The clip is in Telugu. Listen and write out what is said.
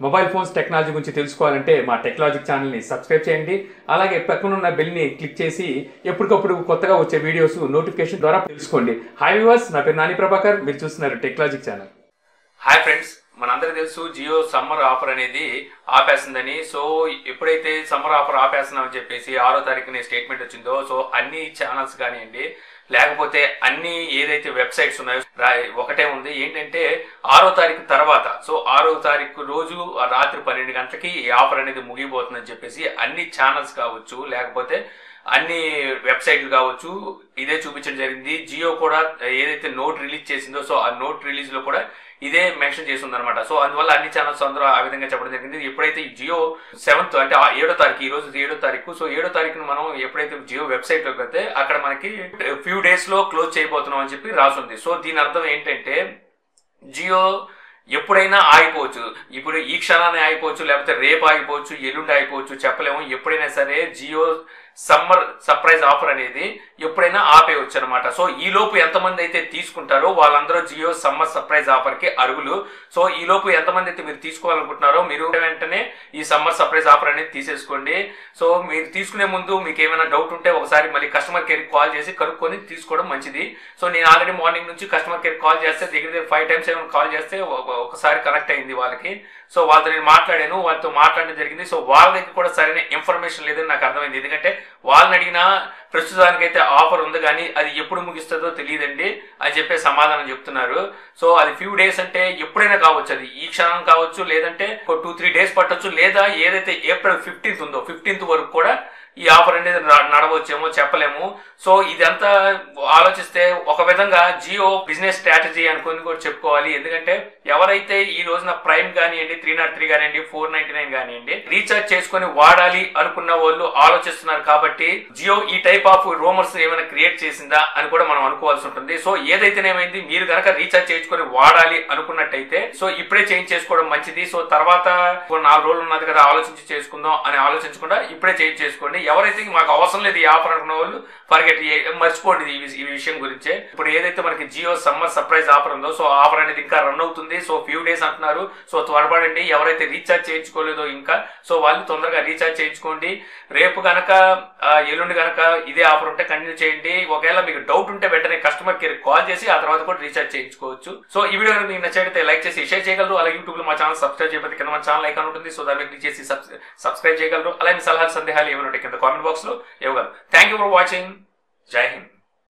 మొబైల్ ఫోన్స్ టెక్నాలజీ గురించి తెలుసుకోవాలంటే మా టెక్నాలజిక్ ఛానల్ని సబ్స్క్రైబ్ చేయండి. అలాగే పక్కనున్న బెల్ని క్లిక్ చేసి ఎప్పటికప్పుడు కొత్తగా వచ్చే వీడియోస్ నోటిఫికేషన్ ద్వారా తెలుసుకోండి. హాయ్ వ్యూవర్స్, నా పేరు నాని ప్రభాకర్, మీరు చూస్తున్నారు టెక్నాలజిక్ ఛానల్. హాయ్ ఫ్రెండ్స్, మనందరికీ తెలుసు జియో సమ్మర్ ఆఫర్ అనేది ఆపేస్తుందని. సో ఎప్పుడైతే సమ్మర్ ఆఫర్ ఆపేస్తున్నామని చెప్పేసి 6వ తారీఖున స్టేట్మెంట్ వచ్చిందో, సో అన్ని ఛానల్స్ కానివ్వండి లేకపోతే అన్ని ఏదైతే వెబ్సైట్స్ ఉన్నాయో ఒకటే ఉంది ఏంటంటే 6వ తారీఖు తర్వాత, సో 6వ తారీఖు రోజు రాత్రి 12 గంటలకి ఈ ఆఫర్ అనేది ముగిపోతుందని చెప్పేసి అన్ని ఛానల్స్ కావచ్చు లేకపోతే అన్ని వెబ్సైట్లు కావచ్చు ఇదే చూపించడం జరిగింది. జియో కూడా ఏదైతే నోట్ రిలీజ్ చేసిందో, సో ఆ నోట్ రిలీజ్ లో కూడా ఇదే మెన్షన్ చేసి ఉందన్నమాట. సో అందువల్ల అన్ని ఛానల్స్ అందరూ ఆ విధంగా చెప్పడం జరిగింది. ఎప్పుడైతే జియో 7th అంటే 7వ తారీఖు, ఈ రోజు 7వ తారీఖు, సో 7వ తారీఖున మనం ఎప్పుడైతే జియో వెబ్సైట్ లోకి వెళ్తే అక్కడ మనకి ఫ్యూ డేస్ లో క్లోజ్ చేయబోతున్నాం అని చెప్పి రాసుంది. సో దీని అర్థం ఏంటంటే జియో ఎప్పుడైనా ఆగిపోవచ్చు. ఇప్పుడు ఈ క్షణాన్ని ఆగిపోవచ్చు, లేకపోతే రేపు ఆగిపోవచ్చు, ఎల్లుండి ఆగిపోవచ్చు, చెప్పలేము. ఎప్పుడైనా సరే జియో సమ్మర్ సర్ప్రైజ్ ఆఫర్ అనేది ఎప్పుడైనా ఆపేయవచ్చు అనమాట. సో ఈ లోపు ఎంతమంది అయితే తీసుకుంటారో వాళ్ళందరూ జియో సమ్మర్ సర్ప్రైజ్ ఆఫర్ కి అర్హులు. సో ఈ లోపు ఎంతమంది అయితే మీరు తీసుకోవాలనుకుంటున్నారో మీరు వెంటనే ఈ సమ్మర్ సర్ప్రైజ్ ఆఫర్ అనేది తీసేసుకోండి. సో మీరు తీసుకునే ముందు మీకు ఏమైనా డౌట్ ఉంటే ఒకసారి మళ్ళీ కస్టమర్ కేర్ కాల్ చేసి కనుక్కొని తీసుకోవడం మంచిది. సో నేను ఆల్రెడీ మార్నింగ్ నుంచి కస్టమర్ కేర్ కాల్ చేస్తే దగ్గర 5 times ఏమైనా కాల్ చేస్తే ఒకసారి కనెక్ట్ అయింది వాళ్ళకి. సో వాళ్ళతో నేను మాట్లాడాను, వాళ్ళతో మాట్లాడడం జరిగింది. సో వాళ్ళ దగ్గర కూడా సరైన ఇన్ఫర్మేషన్ లేదని నాకు అర్థమైంది. ఎందుకంటే వాళ్ళని అడిగినా ప్రస్తుతానికైతే ఆఫర్ ఉంది కానీ అది ఎప్పుడు ముగిస్తుందో తెలియదండి అని చెప్పే సమాధానం చెప్తున్నారు. సో అది ఫ్యూ డేస్ అంటే ఎప్పుడైనా కావచ్చు, అది ఈ క్షణం కావచ్చు, లేదంటే 2-3 days పట్టొచ్చు, లేదా ఏదైతే ఏప్రిల్ 15th ఉందో 15th వరకు కూడా ఈ ఆఫర్ అనేది నడవచ్చేమో చెప్పలేము. సో ఇదంతా ఆలోచిస్తే ఒక విధంగా జియో బిజినెస్ స్ట్రాటజీ అనుకుని కూడా చెప్పుకోవాలి. ఎందుకంటే ఎవరైతే ఈ రోజున ప్రైమ్ కానివ్వండి, 303 కానివ్వండి, 499 కానివ్వండి రీఛార్జ్ చేసుకుని వాడాలి అనుకున్న వాళ్ళు ఆలోచిస్తున్నారు. కాబట్టి జియో ఈ టైప్ ఆఫ్ రూమర్స్ ఏమైనా క్రియేట్ చేసిందా అని కూడా మనం అనుకోవాల్సి ఉంటుంది. సో ఏదైతేనేమైంది, మీరు కనుక రీఛార్జ్ చేసుకుని వాడాలి అనుకున్నట్టయితే సో ఇప్పుడే చేంజ్ చేసుకోవడం మంచిది. సో తర్వాత 4 రోజులు ఉన్నది కదా ఆలోచించి చేసుకుందాం అని ఆలోచించకుండా ఇప్పుడే చేంజ్ చేసుకోండి. ఎవరైతే మాకు అవసరం లేదు ఈ ఆఫర్ అనుకున్న వాళ్ళు మర్చిపోండి ఈ విషయం గురించే. ఇప్పుడు ఏదైతే మనకి జియో సమ్మర్ సర్ప్రైజ్ ఆఫర్ ఉందో, సో ఆఫర్ అనేది ఇంకా రన్ అవుతుంది. సో ఫ్యూ డేస్ అంటున్నారు. సో త్వరపడండి. ఎవరైతే రీఛార్జ్ చేయించుకోలేదో ఇంకా, సో వాళ్ళు తొందరగా రీఛార్జ్ చేయించుకోండి. రేపు గనక ఎల్లుండి గనక ఇదే ఆఫర్ ఉంటే కంటిన్యూ చేయండి. ఒకవేళ మీకు డౌట్ ఉంటే వెంటనే కస్టమర్ కేర్ కాల్ చేసి ఆ తర్వాత కూడా రీఛార్జ్ చేయించుకోవచ్చు. సో ఈ వీడియో మీకు నచ్చితే లైక్ చేసి షేర్ చేయగలరు. అలాగే యూట్యూబ్ లో మా ఛానల్ సబ్స్క్రైబ్ చేయకపోతే కింద మా ఛానల్ ఐకాన్ ఉంటుంది. సో దాన్ని క్లిక్ చేసి సబ్స్క్రైబ్ చేయగలరు. అలాగే సలహాలు సందేహాలు ఏమైనా ఉంటే కింద కామెంట్ బాక్స్ లో ఇవ్వగలరు. Thank you for watching. జై హింద్.